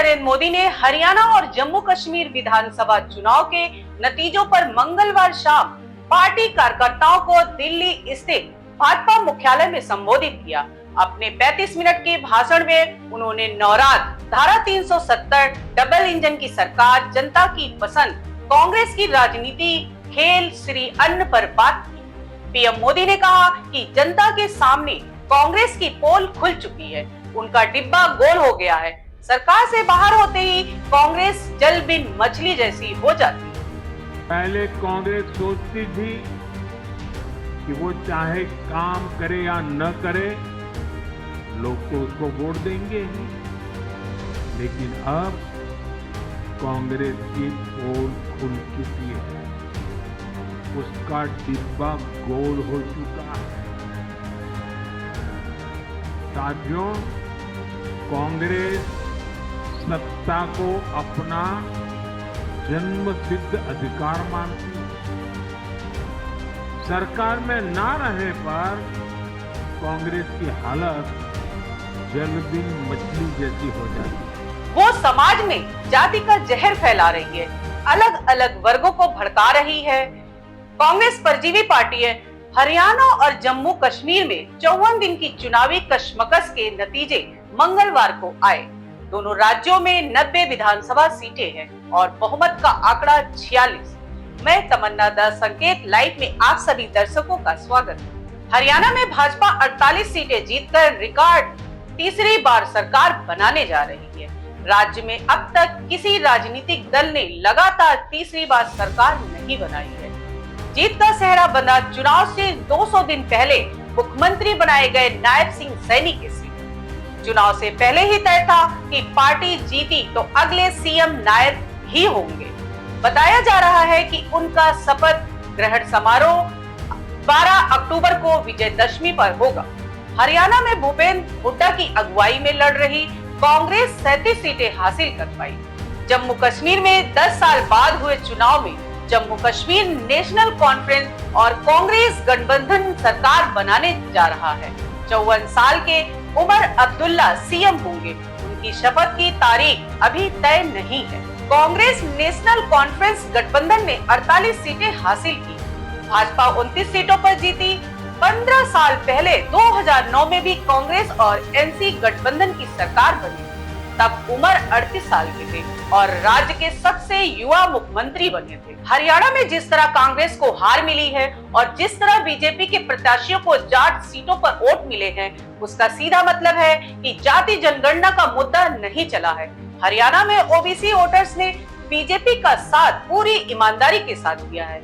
नरेंद्र मोदी ने हरियाणा और जम्मू कश्मीर विधानसभा चुनाव के नतीजों पर मंगलवार शाम पार्टी कार्यकर्ताओं को दिल्ली स्थित भाजपा मुख्यालय में संबोधित किया। अपने 35 मिनट के भाषण में उन्होंने नौरात, धारा 370, डबल इंजन की सरकार, जनता की पसंद, कांग्रेस की राजनीति, खेल, श्री अन्न पर बात की। पीएम मोदी ने कहा कि जनता के सामने कांग्रेस की पोल खुल चुकी है, उनका डिब्बा गोल हो गया है। सरकार से बाहर होते ही कांग्रेस जल बिन मछली जैसी हो जाती है। पहले कांग्रेस सोचती थी कि वो चाहे काम करे या न करे, लोग तो उसको वोट देंगे, लेकिन अब कांग्रेस की पोल खुल चुकी है, उसका डिब्बा गोल हो चुका है। साथियों, कांग्रेस सत्ता को अपना जन्मसिद्ध अधिकार मानती है। सरकार में ना रहने पर कांग्रेस की हालत जल बिन मछली जैसी हो जाती है। वो समाज में जाति का जहर फैला रही है, अलग अलग वर्गों को भड़का रही है। कांग्रेस परजीवी पार्टी है। हरियाणा और जम्मू कश्मीर में 54 दिन की चुनावी कशमकश के नतीजे मंगलवार को आए। दोनों राज्यों में 90 विधानसभा सीटें हैं और बहुमत का आंकड़ा 46। मैं तमन्ना द संकेत लाइव में आप सभी दर्शकों का स्वागत है। हरियाणा में भाजपा 48 सीटें जीतकर रिकॉर्ड तीसरी बार सरकार बनाने जा रही है। राज्य में अब तक किसी राजनीतिक दल ने लगातार तीसरी बार सरकार नहीं बनाई है। जीत का सेहरा बंधा चुनाव से 200 दिन पहले मुख्यमंत्री बनाए गए नायब सिंह सैनी के सिर। चुनाव से पहले ही तय था कि पार्टी जीती तो अगले सीएम नायब ही होंगे। बताया जा रहा है कि उनका शपथ ग्रहण समारोह 12 अक्टूबर को विजयदशमी पर होगा। हरियाणा में भूपेंद्र हुड्डा की अगुवाई में लड़ रही कांग्रेस 37 सीटें हासिल कर पाई। जम्मू कश्मीर में 10 साल बाद हुए चुनाव में जम्मू कश्मीर नेशनल कॉन्फ्रेंस और कांग्रेस गठबंधन सरकार बनाने जा रहा है। 54 साल के उमर अब्दुल्ला सीएम होंगे। उनकी शपथ की तारीख अभी तय नहीं है। कांग्रेस नेशनल कॉन्फ्रेंस गठबंधन ने 48 सीटें हासिल की। भाजपा 29 सीटों पर जीती। 15 साल पहले 2009 में भी कांग्रेस और एनसी गठबंधन की सरकार बनी। तब उमर 38 साल के थे और राज्य के सबसे युवा मुख्यमंत्री बने थे। हरियाणा में जिस तरह कांग्रेस को हार मिली है और जिस तरह बीजेपी के प्रत्याशियों को जाट सीटों पर वोट मिले हैं, उसका सीधा मतलब है कि जाति जनगणना का मुद्दा नहीं चला है। हरियाणा में ओबीसी वोटर्स ने बीजेपी का साथ पूरी ईमानदारी के साथ दिया है।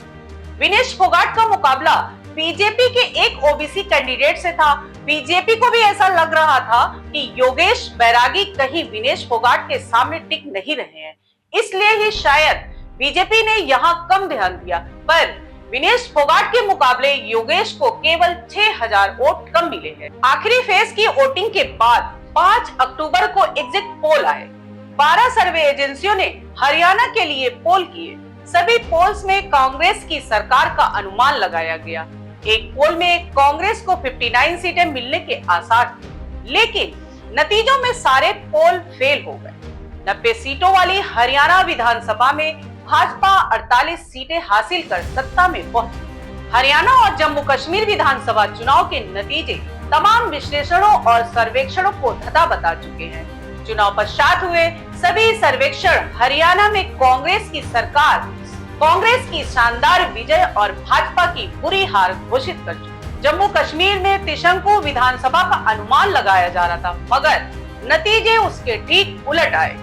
विनेश फोगाट का मुकाबला बीजेपी के एक ओबीसी कैंडिडेट से था। बीजेपी को भी ऐसा लग रहा था कि योगेश बैरागी कहीं विनेश फोगाट के सामने टिक नहीं रहे हैं, इसलिए ही शायद बीजेपी ने यहाँ कम ध्यान दिया। पर विनेश फोगाट के मुकाबले योगेश को केवल 6000 वोट कम मिले हैं। आखिरी फेज की वोटिंग के बाद 5 अक्टूबर को एग्जिट पोल आए। 12 सर्वे एजेंसियों ने हरियाणा के लिए पोल किए। सभी पोल्स में कांग्रेस की सरकार का अनुमान लगाया गया। एक पोल में कांग्रेस को 59 सीटें मिलने के आसार थे, लेकिन नतीजों में सारे पोल फेल हो गए। 90 सीटों वाली हरियाणा विधानसभा में भाजपा 48 सीटें हासिल कर सत्ता में पहुंची। हरियाणा और जम्मू कश्मीर विधानसभा चुनाव के नतीजे तमाम विश्लेषणों और सर्वेक्षणों को धता बता चुके हैं। चुनाव पश्चात हुए सभी सर्वेक्षण हरियाणा में कांग्रेस की सरकार, कांग्रेस की शानदार विजय और भाजपा की बुरी हार घोषित कर चुकी। जम्मू कश्मीर में त्रिशंकु विधानसभा का अनुमान लगाया जा रहा था, मगर नतीजे उसके ठीक उलट आए।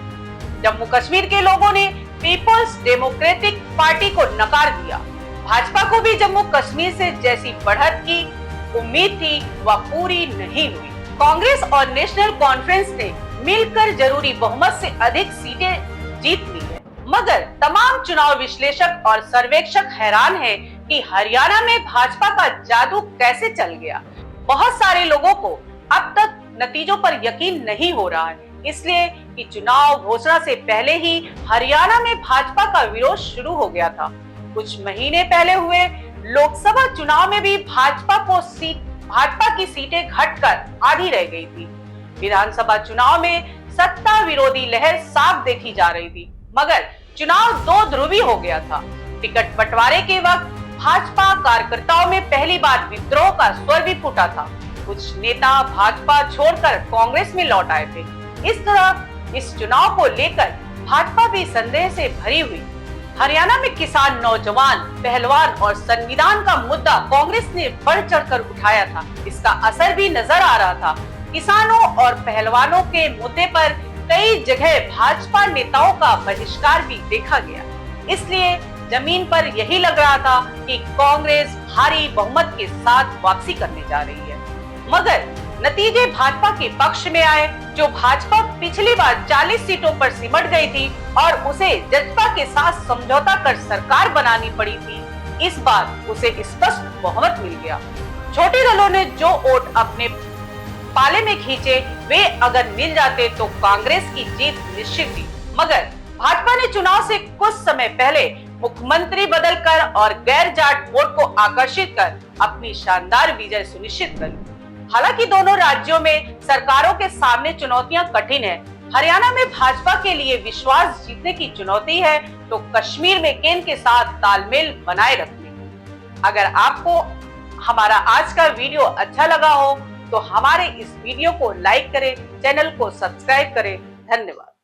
जम्मू कश्मीर के लोगों ने पीपल्स डेमोक्रेटिक पार्टी को नकार दिया। भाजपा को भी जम्मू कश्मीर से जैसी बढ़त की उम्मीद थी वह पूरी नहीं हुई। कांग्रेस और नेशनल कॉन्फ्रेंस ने मिलकर जरूरी बहुमत से अधिक सीटें जीत ली है, मगर तमाम चुनाव विश्लेषक और सर्वेक्षक हैरान हैं कि हरियाणा में भाजपा का जादू कैसे चल गया। बहुत सारे लोगों को अब तक नतीजों पर यकीन नहीं हो रहा है, इसलिए कि चुनाव घोषणा से पहले ही हरियाणा में भाजपा का विरोध शुरू हो गया था। कुछ महीने पहले हुए लोकसभा चुनाव में भी भाजपा की सीटें घटकर आधी रह गई थी। विधानसभा चुनाव में सत्ता विरोधी लहर साफ देखी जा रही थी, मगर चुनाव दो ध्रुवी हो गया था। टिकट बंटवारे के वक्त भाजपा कार्यकर्ताओं में पहली बार विद्रोह का स्वर भी फूटा था। कुछ नेता भाजपा छोड़कर कांग्रेस में लौट आए थे। इस तरह इस चुनाव को लेकर भाजपा भी संदेह से भरी हुई। हरियाणा में किसान, नौजवान, पहलवान और संविधान का मुद्दा कांग्रेस ने बढ़ चढ़कर उठाया था। इसका असर भी नजर आ रहा था। किसानों और पहलवानों के मुद्दे पर कई जगह भाजपा नेताओं का बहिष्कार भी देखा गया। इसलिए जमीन पर यही लग रहा था कि कांग्रेस भारी बहुमत के साथ वापसी करने जा रही है, मगर नतीजे भाजपा के पक्ष में आए। जो भाजपा पिछली बार 40 सीटों पर सिमट गई थी और उसे जजपा के साथ समझौता कर सरकार बनानी पड़ी थी, इस बार उसे स्पष्ट बहुमत मिल गया। छोटे दलों ने जो वोट अपने पाले में खींचे, वे अगर मिल जाते तो कांग्रेस की जीत निश्चित थी। मगर भाजपा ने चुनाव से कुछ समय पहले मुख्यमंत्री बदलकर और गैर जाट वोट को आकर्षित कर अपनी शानदार विजय सुनिश्चित कर ली। हालांकि दोनों राज्यों में सरकारों के सामने चुनौतियां कठिन है। हरियाणा में भाजपा के लिए विश्वास जीतने की चुनौती है, तो कश्मीर में केंद्र के साथ तालमेल बनाए रखने। अगर आपको हमारा आज का वीडियो अच्छा लगा हो तो हमारे इस वीडियो को लाइक करें, चैनल को सब्सक्राइब करें। धन्यवाद।